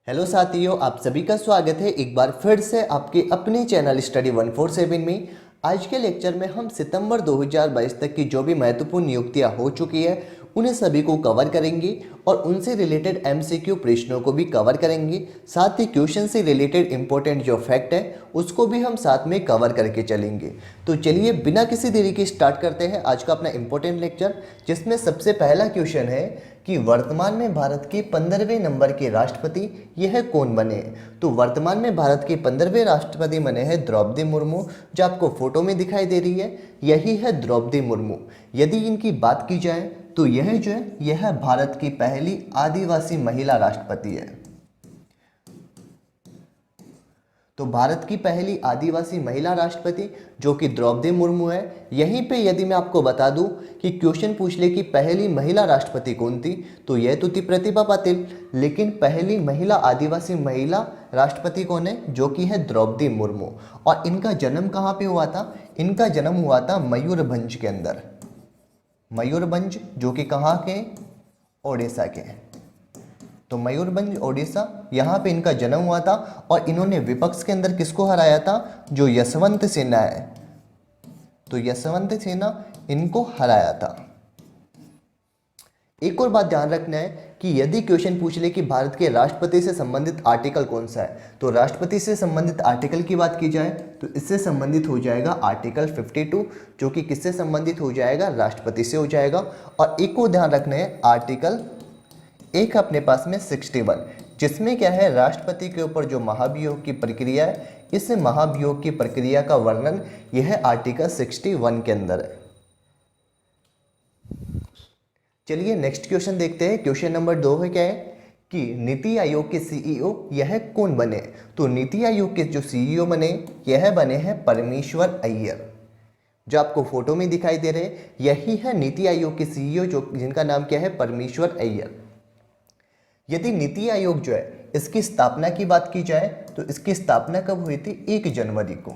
Hello साथियों, आप सभी का स्वागत है एक बार फिर से आपके अपने चैनल स्टडी 147 में। आज के लेक्चर में हम सितंबर 2022 तक की जो भी महत्वपूर्ण नियुक्तियां हो चुकी है उन्हें सभी को कवर करेंगे और उनसे रिलेटेड एमसीक्यू प्रश्नों को भी कवर करेंगे। साथ ही क्वेश्चन से रिलेटेड इंपॉर्टेंट जो फैक्ट है उसको भी हम साथ में कवर करके चलेंगे। तो चलिए बिना किसी देरी के स्टार्ट करते हैं आज का अपना इंपॉर्टेंट लेक्चर, जिसमें सबसे पहला क्वेश्चन है कि वर्तमान में भारत के 15वें नंबर के राष्ट्रपति यह कौन बने। तो वर्तमान में भारत के 15वें राष्ट्रपति बने हैं द्रौपदी मुर्मू, जो आपको फोटो में दिखाई दे रही है, यही है द्रौपदी मुर्मू। यदि इनकी बात की जाए तो यह जो है यह भारत की पहली आदिवासी महिला राष्ट्रपति है। तो भारत की पहली आदिवासी महिला राष्ट्रपति जो कि द्रौपदी मुर्मू है। यहीं पे यदि मैं आपको बता दूं कि क्वेश्चन पूछ ले कि पहली महिला राष्ट्रपति कौन थी, तो यह तो थी प्रतिभा पाटिल, लेकिन पहली महिला आदिवासी महिला राष्ट्रपति कौन है, जो कि है द्रौपदी मुर्मू। और इनका जन्म कहाँ पे हुआ था? इनका जन्म हुआ था मयूरभंज के अंदर। मयूरभंज जो कि कहाँ के? ओडिशा के। तो मयूरभंज ओडिशा, यहाँ पे इनका जन्म हुआ था। और इन्होंने विपक्ष के अंदर किसको हराया था? जो यशवंत सिन्हा है, तो यशवंत सिन्हा इनको हराया था। एक और बात ध्यान रखना है कि यदि क्वेश्चन पूछ ले कि भारत के राष्ट्रपति से संबंधित आर्टिकल कौन सा है, तो राष्ट्रपति से संबंधित आर्टिकल की बात की जाए तो इससे संबंधित हो जाएगा आर्टिकल 52, जो कि किससे संबंधित हो जाएगा? राष्ट्रपति से हो जाएगा। और एक को ध्यान रखना है, आर्टिकल एक अपने पास में 61, जिसमें क्या है, राष्ट्रपति के ऊपर जो महाभियोग की प्रक्रिया है, इस महाभियोग की प्रक्रिया का वर्णन यह आर्टिकल 61 के अंदर है। चलिए नेक्स्ट क्वेश्चन देखते हैं। क्वेश्चन नंबर 2 है क्या है कि नीति आयोग के सीईओ यह कौन बने। तो नीति आयोग के जो सीईओ बने यह बने हैं परमेश्वर अय्यर, जो आपको फोटो में दिखाई दे रहे, यही है नीति आयोग के सीईओ, जो जिनका नाम क्या है? परमेश्वर अय्यर। यदि नीति आयोग जो है इसकी स्थापना की बात की जाए तो इसकी स्थापना कब हुई थी? 1 जनवरी को,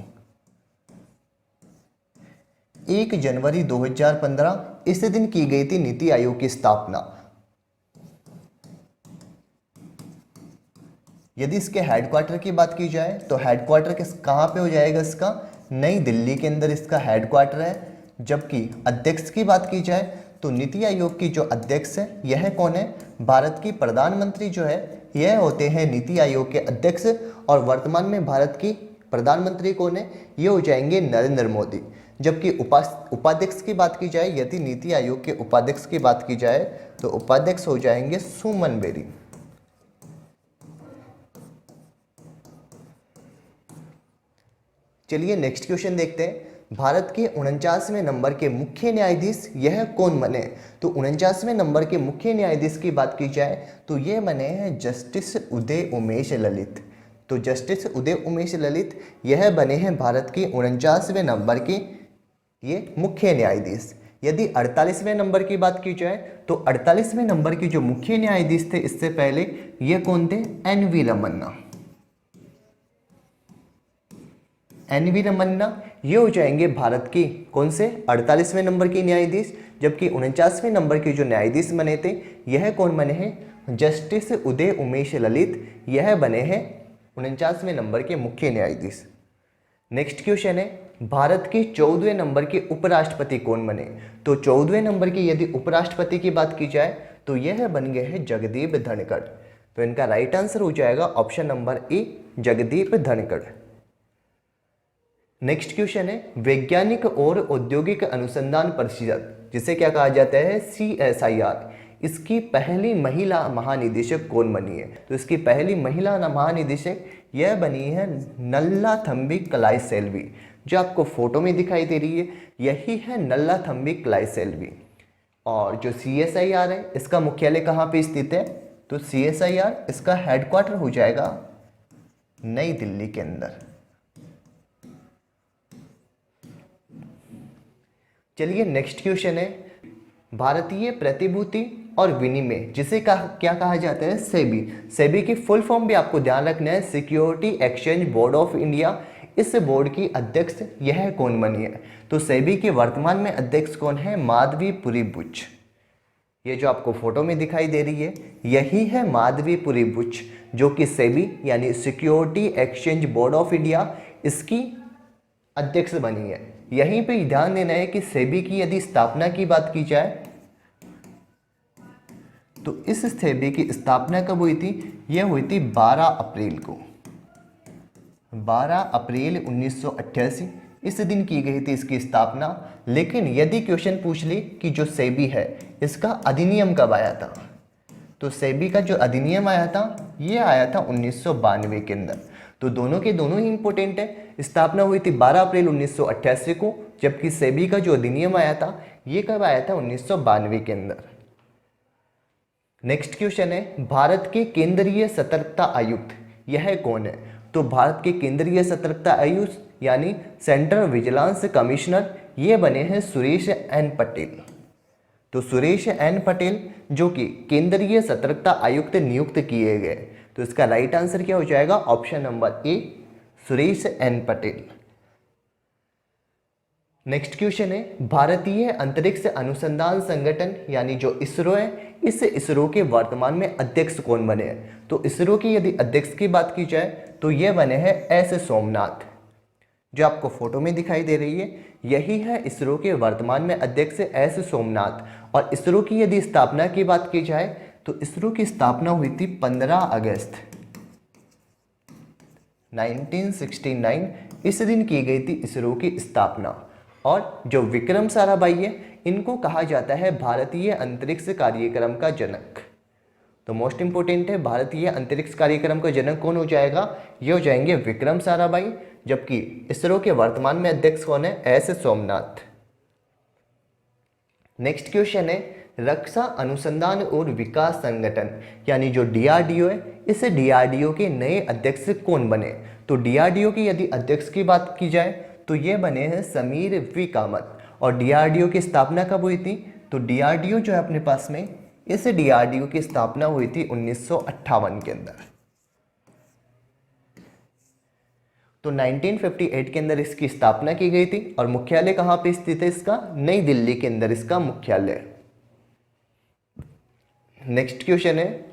1 जनवरी 2015 इस दिन की गई थी नीति आयोग की स्थापना। यदि इसके हेडक्वार्टर की बात की जाए तो हेडक्वार्टर किस कहाँ पे हो जाएगा? इसका नई दिल्ली के अंदर इसका हेडक्वार्टर है। जबकि अध्यक्ष की बात की जाए तो नीति आयोग की जो अध्यक्ष है यह कौन है? भारत की प्रधानमंत्री जो है यह होते हैं नीति आयोग के अध्यक्ष। और वर्तमान में भारत की प्रधानमंत्री कौन है? ये हो जाएंगे नरेंद्र मोदी। जबकि उपाध्यक्ष की बात की जाए, यदि नीति आयोग के उपाध्यक्ष की बात की जाए तो उपाध्यक्ष हो जाएंगे सुमन बेरी। चलिए नेक्स्ट क्वेश्चन देखते हैं। भारत के 49वें नंबर के मुख्य न्यायाधीश यह कौन बने। तो 49वें नंबर के मुख्य न्यायाधीश की बात की जाए तो ये बने हैं जस्टिस उदय उमेश ललित। तो जस्टिस उदय उमेश ललित यह बने हैं भारत के 49वें नंबर के ये मुख्य न्यायाधीश। यदि 48वें नंबर की बात की जाए तो 48वें नंबर के जो मुख्य न्यायाधीश थे इससे पहले ये कौन थे? एन.वी. रमन्ना। एन.वी. रमन्ना ये हो जाएंगे भारत की कौन से? 48वें नंबर के न्यायाधीश। जबकि 49वें नंबर के जो न्यायाधीश बने थे यह कौन बने हैं? जस्टिस उदय उमेश ललित यह बने हैं 49वें नंबर के मुख्य न्यायाधीश। नेक्स्ट क्वेश्चन है, भारत के 14वें नंबर के उपराष्ट्रपति कौन बने। तो 14वें नंबर के यदि उपराष्ट्रपति की बात की जाए तो यह बन गए हैं जगदीप धनखड़। तो इनका राइट आंसर हो जाएगा ऑप्शन नंबर ए, जगदीप धनखड़। नेक्स्ट क्वेश्चन है, वैज्ञानिक और औद्योगिक अनुसंधान परिषद, जिसे क्या कहा जाता है? CSIR, इसकी पहली महिला महानिदेशक कौन बनी है। तो इसकी पहली महिला महानिदेशक यह बनी है नल्लाथम्बी कलाईसेल्वी, जो आपको फोटो में दिखाई दे रही है, यही है नल्लाथम्बी कलाईसेल्वी। और जो CSIR है इसका मुख्यालय कहाँ पे स्थित है? तो CSIR इसका हेडक्वार्टर हो जाएगा नई दिल्ली के अंदर। चलिए नेक्स्ट क्वेश्चन है, भारतीय प्रतिभूति और विनिमय, जिसे क्या कहा जाता है? सेबी। सेबी की फुल फॉर्म भी आपको ध्यान रखना है, security exchange board of India. इस बोर्ड की अध्यक्ष यह कौन बनी है? तो सेबी के वर्तमान में अध्यक्ष कौन है? माधवी पुरी बुच। ये जो आपको फोटो में दिखाई दे रही है यही है माधवीपुरी बुच, जो कि सेबी यानी security exchange board of India इसकी अध्यक्ष बनी है। यहीं पे ध्यान देना है कि सेबी की यदि स्थापना की बात की जाए तो इस सेबी की स्थापना कब हुई थी? यह हुई थी 12 अप्रैल को, 12 अप्रैल 1988 इस दिन की गई थी इसकी स्थापना। लेकिन यदि क्वेश्चन पूछ ले कि जो सेबी है इसका अधिनियम कब आया था, तो सेबी का जो अधिनियम आया था ये आया था 1992 के अंदर। तो दोनों के दोनों ही इंपॉर्टेंट है। स्थापना हुई थी 12 अप्रैल 1988 को, जबकि सेबी का जो अधिनियम आया था ये कब आया था? 1992 के अंदर। नेक्स्ट क्वेश्चन है, भारत के केंद्रीय सतर्कता आयुक्त यह कौन है? तो भारत के केंद्रीय सतर्कता आयुक्त यानी सेंट्रल विजिलेंस कमिश्नर ये बने हैं सुरेश एन पटेल। तो सुरेश एन पटेल जो कि केंद्रीय सतर्कता आयुक्त नियुक्त किए गए। तो इसका राइट आंसर क्या हो जाएगा? Option number A, Suresh N Patel. Next question है, भारतीय अंतरिक्ष अनुसंधान संगठन यानी जो इसरो है, इस इसरो के वर्तमान में अध्यक्ष कौन बने हैं? तो इसरो के यदि अध्यक्ष की बात की जाए तो ये बने हैं एस सोमनाथ। जो आपको फोटो में दिखाई दे रही है यही है इसरो के वर्तमान में अध्यक्ष एस सोमनाथ। और इसरो की यदि स्थापना की बात की जाए तो इसरो की स्थापना हुई थी 15 अगस्त 1969 इस दिन की गई थी इसरो की स्थापना। और जो विक्रम साराभाई है इनको कहा जाता है भारतीय अंतरिक्ष कार्यक्रम का जनक। तो मोस्ट इंपोर्टेंट है, भारतीय अंतरिक्ष कार्यक्रम का जनक कौन हो जाएगा? ये हो जाएंगे विक्रम साराभाई। जबकि इसरो के वर्तमान में अध्यक्ष कौन है? एस सोमनाथ। नेक्स्ट क्वेश्चन है, रक्षा अनुसंधान और विकास संगठन यानी जो डीआरडीओ है, इस डीआरडीओ के नए अध्यक्ष कौन बने? तो डीआरडीओ की यदि अध्यक्ष की बात की जाए तो ये बने हैं समीर वी कामत। और डीआरडीओ की स्थापना कब हुई थी? तो डीआरडीओ जो है अपने पास में, इस डीआरडीओ की स्थापना हुई थी 1958 के अंदर। तो 1958 के अंदर इसकी स्थापना की गई थी। और मुख्यालय कहाँ पे स्थित है इसका? नई दिल्ली के अंदर इसका मुख्यालय। नेक्स्ट क्वेश्चन है,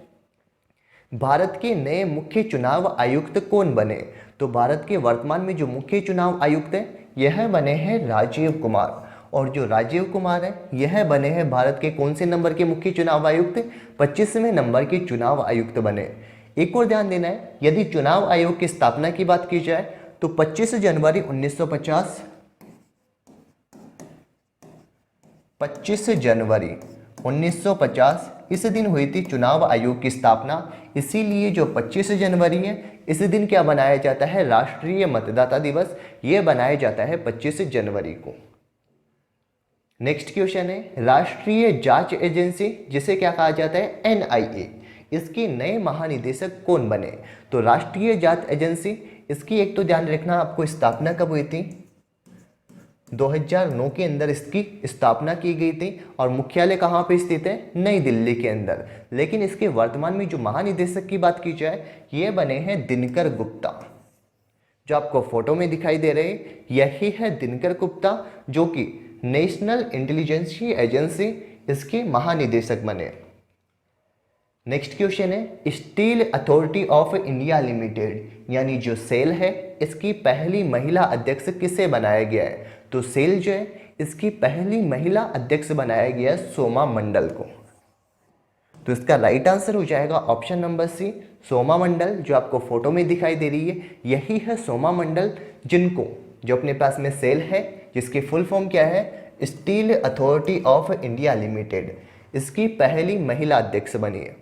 भारत के नए मुख्य चुनाव आयुक्त कौन बने? तो भारत के वर्तमान में जो मुख्य चुनाव आयुक्त है यह बने हैं राजीव कुमार। और जो राजीव कुमार है यह बने हैं भारत के कौन से नंबर के मुख्य चुनाव आयुक्त? 25वें नंबर के चुनाव आयुक्त बने। एक और ध्यान देना है, यदि चुनाव आयोग की स्थापना की बात की जाए तो 25 जनवरी 1950, 25 जनवरी 1950 इस दिन हुई थी चुनाव आयोग की स्थापना। इसीलिए जो 25 जनवरी है इस दिन क्या बनाया जाता है? राष्ट्रीय मतदाता दिवस। ये बनाया जाता है 25 जनवरी को। नेक्स्ट क्वेश्चन है, राष्ट्रीय जांच एजेंसी जिसे क्या कहा जाता है? एनआईए, इसके नए महानिदेशक कौन बने? तो राष्ट्रीय जांच एजेंसी इसकी एक तो ध्यान रखना आपको, स्थापना कब हुई थी? 2009 के अंदर इसकी स्थापना की गई थी। और मुख्यालय कहाँ पे स्थित है? नई दिल्ली के अंदर। लेकिन इसके वर्तमान में जो महानिदेशक की बात की जाए ये बने हैं दिनकर गुप्ता। जो आपको फोटो में दिखाई दे रहे यही है दिनकर गुप्ता, जो कि नेशनल इंटेलिजेंस एजेंसी इसके महानिदेशक बने। नेक्स्ट क्वेश्चन है, steel authority of India limited यानी जो सेल है इसकी पहली महिला अध्यक्ष किसे बनाया गया है? तो सेल जो है इसकी पहली महिला अध्यक्ष बनाया गया है सोमा मंडल को। तो इसका राइट आंसर हो जाएगा ऑप्शन नंबर सी, सोमा मंडल। जो आपको फोटो में दिखाई दे रही है यही है सोमा मंडल, जिनको जो अपने पास में सेल है जिसकी फुल फॉर्म क्या है? Steel authority of India limited, इसकी पहली महिला अध्यक्ष बनी है।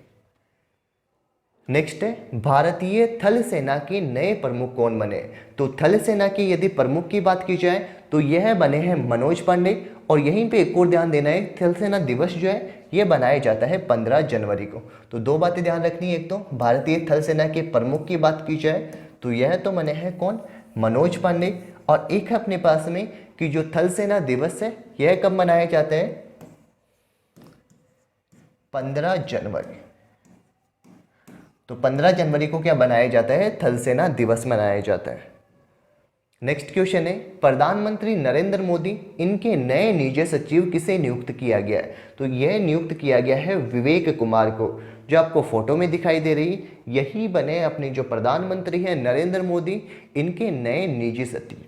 नेक्स्ट है, भारतीय थल सेना के नए प्रमुख कौन बने? तो थल सेना की यदि प्रमुख की बात की जाए तो यह बने हैं मनोज पांडे। और यहीं पे एक और ध्यान देना है, थल सेना दिवस जो है यह बनाया जाता है 15 जनवरी को। तो दो बातें ध्यान रखनी है, एक तो भारतीय थल सेना के प्रमुख की बात की जाए तो यह तो बने हैं कौन? मनोज पांडे। और एक है अपने पास में कि जो थल सेना दिवस है यह कब मनाया जाता है? 15 जनवरी। तो 15 जनवरी को क्या बनाया जाता है? थल सेना दिवस मनाया जाता है। नेक्स्ट क्वेश्चन है, प्रधानमंत्री नरेंद्र मोदी इनके नए निजी सचिव किसे नियुक्त किया गया है? तो यह नियुक्त किया गया है विवेक कुमार को, जो आपको फोटो में दिखाई दे रही, यही बने अपने जो प्रधानमंत्री है नरेंद्र मोदी इनके नए निजी सचिव।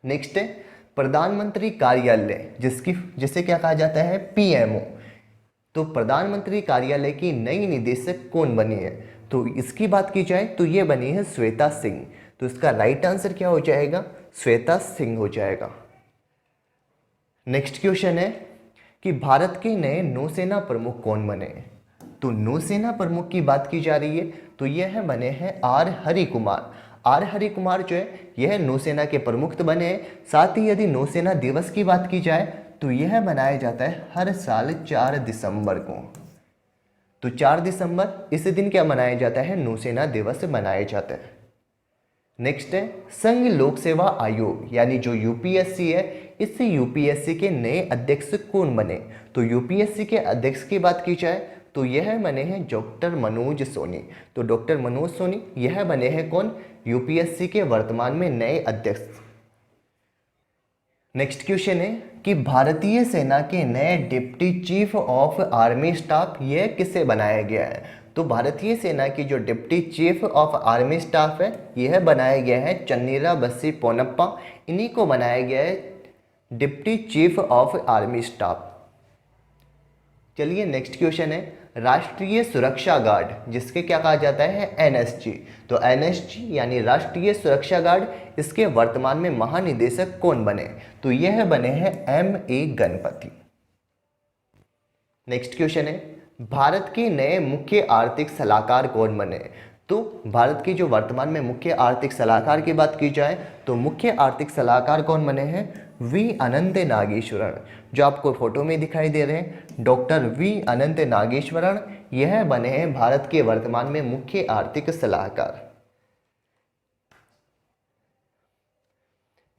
नेक्स्ट है प्रधानमंत्री कार्यालय, जिसे क्या कहा जाता है, पीएमओ। तो प्रधानमंत्री कार्यालय की नई निदेशक कौन बनी है? तो इसकी बात की जाए तो ये बनी है श्वेता सिंह। तो इसका राइट आंसर क्या हो जाएगा, श्वेता सिंह हो जाएगा। नेक्स्ट क्वेश्चन है कि भारत के नए नौसेना प्रमुख कौन बने? तो नौसेना प्रमुख की बात की जा रही है तो यह बने हैं आर हरि कुमार। आर हरि कुमार जो है यह नौसेना के प्रमुख बने हैं। साथ ही यदि नौसेना दिवस की बात की जाए तो यह मनाया जाता है हर साल 4 दिसंबर को। तो 4 दिसंबर इस दिन क्या मनाया जाता है, नौसेना दिवस मनाया जाता है। नेक्स्ट है संघ लोक सेवा आयोग यानी जो यूपीएससी है, इस यूपीएससी के नए अध्यक्ष कौन बने? तो यूपीएससी के अध्यक्ष की बात की जाए तो यह बने हैं डॉक्टर मनोज सोनी। तो डॉक्टर मनोज सोनी यह बने हैं कौन, यूपीएससी के वर्तमान में नए अध्यक्ष। नेक्स्ट क्वेश्चन है कि भारतीय सेना के नए deputy chief of army staff यह किसे बनाया गया है? तो भारतीय सेना की जो deputy chief of army staff है यह बनाया गया है चन्नीरा बस्सी पोनप्पा, इन्हीं को बनाया गया है deputy chief of army staff. चलिए नेक्स्ट क्वेश्चन है राष्ट्रीय सुरक्षा गार्ड, जिसके क्या कहा जाता है, एनएसजी। तो एनएसजी यानी राष्ट्रीय सुरक्षा गार्ड, इसके वर्तमान में महानिदेशक कौन बने? तो यह बने हैं एम.ए. गणपति। नेक्स्ट क्वेश्चन है भारत के नए मुख्य आर्थिक सलाहकार कौन बने? तो भारत के जो वर्तमान में मुख्य आर्थिक सलाहकार की बात की जाए तो मुख्य आर्थिक सलाहकार कौन बने हैं, वी अनंत नागेश्वरण। जो आपको फोटो में दिखाई दे रहे हैं डॉक्टर वी अनंत नागेश्वरण, यह बने हैं भारत के वर्तमान में मुख्य आर्थिक सलाहकार।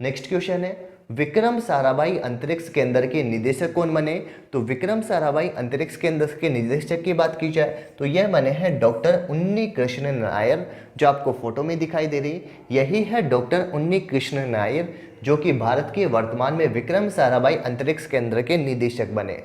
नेक्स्ट क्वेश्चन है विक्रम साराभाई अंतरिक्ष केंद्र के निदेशक कौन बने? तो विक्रम साराभाई अंतरिक्ष केंद्र के निदेशक की बात की जाए तो यह बने हैं डॉक्टर उन्नी कृष्ण नायर। जो आपको फोटो में दिखाई दे रही यही है डॉक्टर उन्नी कृष्ण नायर, जो कि भारत के वर्तमान में विक्रम साराभाई अंतरिक्ष केंद्र के निदेशक बने।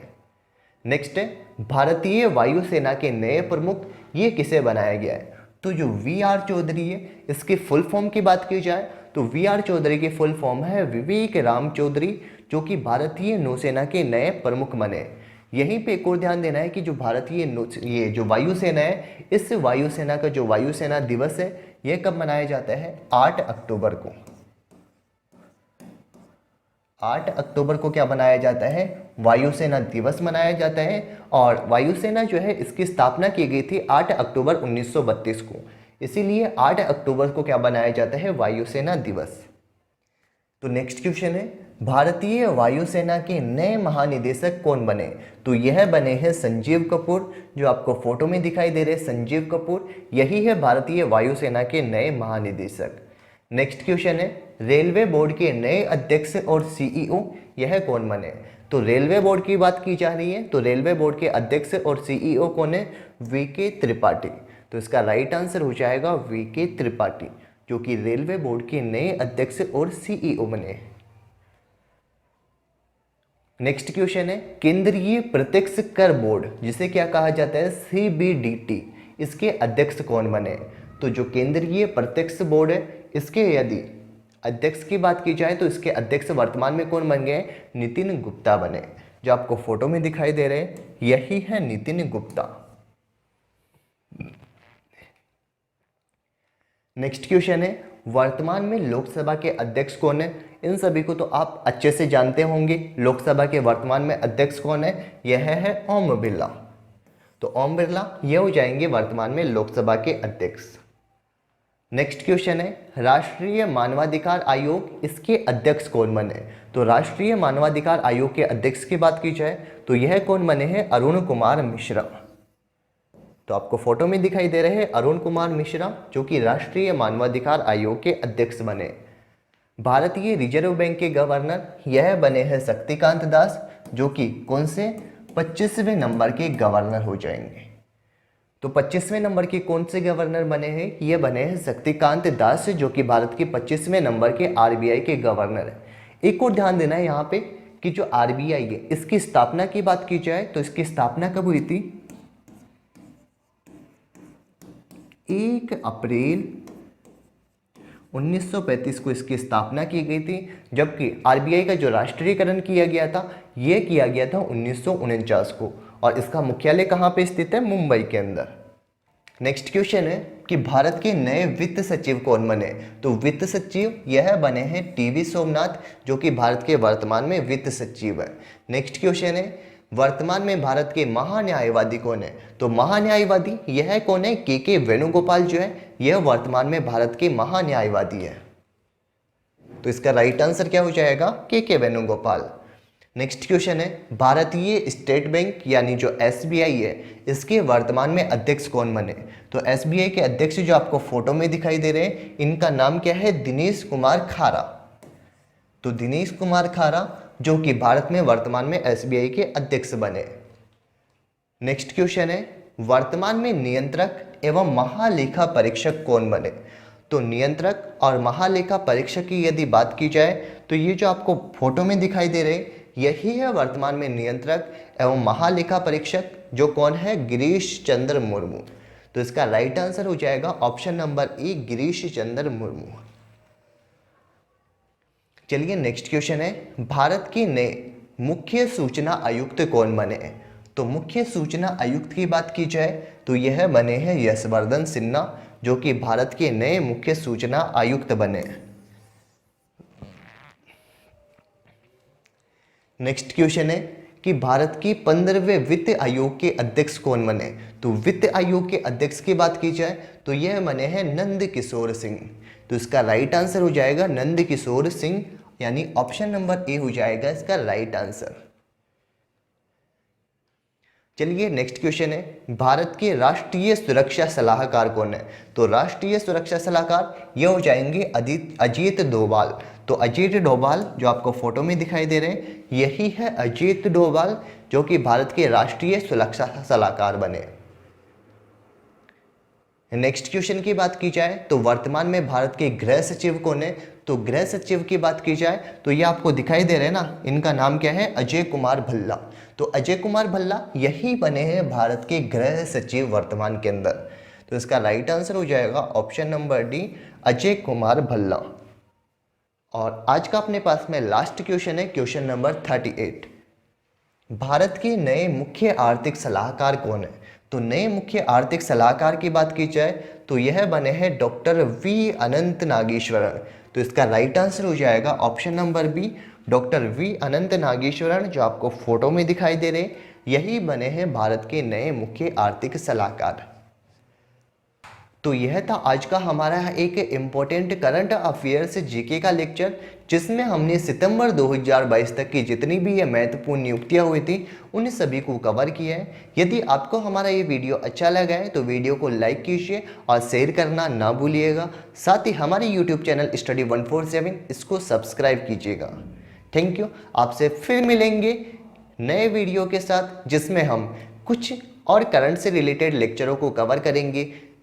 नेक्स्ट है भारतीय वायुसेना के नए प्रमुख ये किसे बनाया गया है? तो जो वी.आर. चौधरी है, इसकी फुल फॉर्म की बात की जाए तो वी.आर. चौधरी की फुल फॉर्म है विवेक राम चौधरी, जो कि भारतीय नौसेना के नए प्रमुख बने। यहीं पे एक और ध्यान देना है कि जो भारतीय ये जो वायुसेना है, इस वायुसेना का जो वायुसेना दिवस है यह कब मनाया जाता है, 8 अक्टूबर को। 8 अक्टूबर को क्या मनाया जाता है, वायुसेना दिवस मनाया जाता है। और वायुसेना जो है इसकी स्थापना की गई थी 8 अक्टूबर 1932 को, इसीलिए 8 अक्टूबर को क्या बनाया जाता है, वायुसेना दिवस। तो नेक्स्ट क्वेश्चन है भारतीय वायुसेना के नए महानिदेशक कौन बने? तो यह बने हैं संजीव कपूर। जो आपको फोटो में दिखाई दे रहे संजीव कपूर, यही है भारतीय वायुसेना के नए महानिदेशक। नेक्स्ट क्वेश्चन है रेलवे बोर्ड के नए अध्यक्ष और सीईओ यह कौन बने? तो रेलवे बोर्ड की बात की जा रही है तो रेलवे बोर्ड के अध्यक्ष और सीईओ कौन है, वी.के. त्रिपाठी। तो इसका राइट आंसर हो जाएगा वी.के. त्रिपाठी, जो कि रेलवे बोर्ड के नए अध्यक्ष और सीईओ बने। नेक्स्ट क्वेश्चन है केंद्रीय प्रत्यक्ष कर बोर्ड, जिसे क्या कहा जाता है, सीबीडीटी, इसके अध्यक्ष कौन बने? तो जो केंद्रीय प्रत्यक्ष बोर्ड है इसके यदि अध्यक्ष की बात की जाए तो इसके अध्यक्ष वर्तमान में कौन बन गए, नितिन गुप्ता बने। जो आपको फोटो में दिखाई दे रहे हैं यही है नितिन गुप्ता। नेक्स्ट क्वेश्चन है वर्तमान में लोकसभा के अध्यक्ष कौन है? इन सभी को तो आप अच्छे से जानते होंगे। लोकसभा के वर्तमान में अध्यक्ष कौन है, यह है ओम बिरला। तो ओम बिरला ये हो जाएंगे वर्तमान में लोकसभा के अध्यक्ष। नेक्स्ट क्वेश्चन है राष्ट्रीय मानवाधिकार आयोग, इसके अध्यक्ष कौन बने? तो राष्ट्रीय मानवाधिकार आयोग के अध्यक्ष की बात की जाए तो यह कौन बने हैं, अरुण कुमार मिश्रा। तो आपको फोटो में दिखाई दे रहे हैं अरुण कुमार मिश्रा, जो कि राष्ट्रीय मानवाधिकार आयोग के अध्यक्ष बने। भारतीय रिजर्व बैंक के गवर्नर यह बने हैं शक्तिकांत दास, जो कि कौन से 25वें नंबर के गवर्नर हो जाएंगे। तो 25वें नंबर के कौन से गवर्नर बने हैं? ये बने हैं शक्तिकांत दास, जो कि भारत के 25वें नंबर के आरबीआई के गवर्नर है। एक और ध्यान देना है यहाँ पे कि जो आरबीआई है इसकी स्थापना की बात की जाए तो इसकी स्थापना कब हुई थी? 1 अप्रैल 1935 को इसकी स्थापना की गई थी, जबकि आरबीआई का जो राष्ट्रीयकरण किया गया था यह किया गया था 1949 को, और इसका मुख्यालय कहाँ पे स्थित है? मुंबई के अंदर। नेक्स्ट क्वेश्चन है कि भारत के नए वित्त सचिव कौन बने? तो वित्त सचिव यह बने हैं टीवी सोमनाथ, जो कि भारत के वर्तमान में वित्त सचिव है। नेक्स्ट क्वेश्चन है वर्तमान में भारत के महान्यायवादी कौन है? तो महान्यायवादी यह कौन है? के वेणुगोपाल जो है यह वर्तमान में भारत के महान्यायवादी है। तो इसका राइट आंसर क्या हो जाएगा? के वेणुगोपाल। नेक्स्ट क्वेश्चन है भारतीय स्टेट बैंक यानी जो एसबीआई है इसके वर्तमान में अध्यक्ष कौन बने? तो एसबीआई के अध्यक्ष जो आपको फोटो में दिखाई दे रहे हैं इनका नाम क्या है? दिनेश कुमार खारा। तो दिनेश कुमार खारा जो कि भारत में वर्तमान में एसबीआई के अध्यक्ष बने। नेक्स्ट क्वेश्चन है वर्तमान में नियंत्रक एवं महालेखा परीक्षक कौन बने? तो नियंत्रक और महालेखा परीक्षक की यदि बात की जाए तो ये जो आपको फोटो में दिखाई दे रहे यही है वर्तमान में नियंत्रक एवं महालेखा परीक्षक, जो कौन है? गिरीश चंद्र मुर्मू। तो इसका राइट आंसर हो जाएगा ऑप्शन नंबर ए, गिरीश चंद्र मुर्मू। चलिए नेक्स्ट क्वेश्चन है भारत के नए मुख्य सूचना आयुक्त कौन बने? तो मुख्य सूचना आयुक्त की बात की जाए तो यह बने हैं यशवर्धन सिन्हा, जो कि भारत के नए मुख्य सूचना आयुक्त बने। नेक्स्ट क्वेश्चन है कि भारत की 15वें वित्त आयोग के अध्यक्ष कौन बने? तो वित्त आयोग के अध्यक्ष की बात की जाए तो यह बने हैं नंद किशोर सिंह। तो इसका राइट आंसर हो जाएगा नंद किशोर सिंह, यानी ऑप्शन नंबर ए हो जाएगा इसका राइट आंसर। चलिए नेक्स्ट क्वेश्चन है भारत के राष्ट्रीय सुरक्षा सलाहकार कौन है? तो राष्ट्रीय सुरक्षा सलाहकार ये हो जाएंगे अजीत डोभाल। तो अजीत डोभाल जो आपको फोटो में दिखाई दे रहे हैं यही है अजीत डोभाल, जो कि भारत के राष्ट्रीय सुरक्षा सलाहकार बने। नेक्स्ट क्वेश्चन की बात की जाए तो वर्तमान में भारत के गृह सचिव कौन है? तो गृह सचिव की बात की जाए तो ये आपको दिखाई दे रहे हैं ना, इनका नाम क्या है? अजय कुमार भल्ला। तो अजय कुमार भल्ला यही बने हैं भारत के गृह सचिव वर्तमान के अंदर। तो इसका राइट आंसर हो जाएगा option number D, Ajay Kumar Bhalla. और आज का अपने पास में लास्ट क्वेश्चन है क्वेश्चन नंबर 38। भारत के नए मुख्य आर्थिक सलाहकार कौन है? तो नए मुख्य आर्थिक सलाहकार की बात की जाए तो यह बने हैं डॉक्टर वी अनंत नागेश्वरन। तो इसका राइट आंसर हो जाएगा option number B, doctor V Anantha Nageswaran, जो आपको फोटो में दिखाई दे रहे यही बने हैं भारत के नए मुख्य आर्थिक सलाहकार। तो यह था आज का हमारा एक इम्पोर्टेंट करंट अफेयर्स जीके का लेक्चर, जिसमें हमने सितंबर 2022 तक की जितनी भी ये महत्वपूर्ण नियुक्तियां हुई थी उन सभी को कवर किया है। यदि आपको हमारा ये वीडियो अच्छा लगा है तो वीडियो को लाइक कीजिए और शेयर करना ना भूलिएगा। साथ ही हमारे यूट्यूब चैनल स्टडी 147 इसको सब्सक्राइब कीजिएगा। Thank you. आपसे फिर मिलेंगे नए वीडियो के साथ, जिसमें हम कुछ और करंट से रिलेटेड लेक्चरों को कवर करेंगे।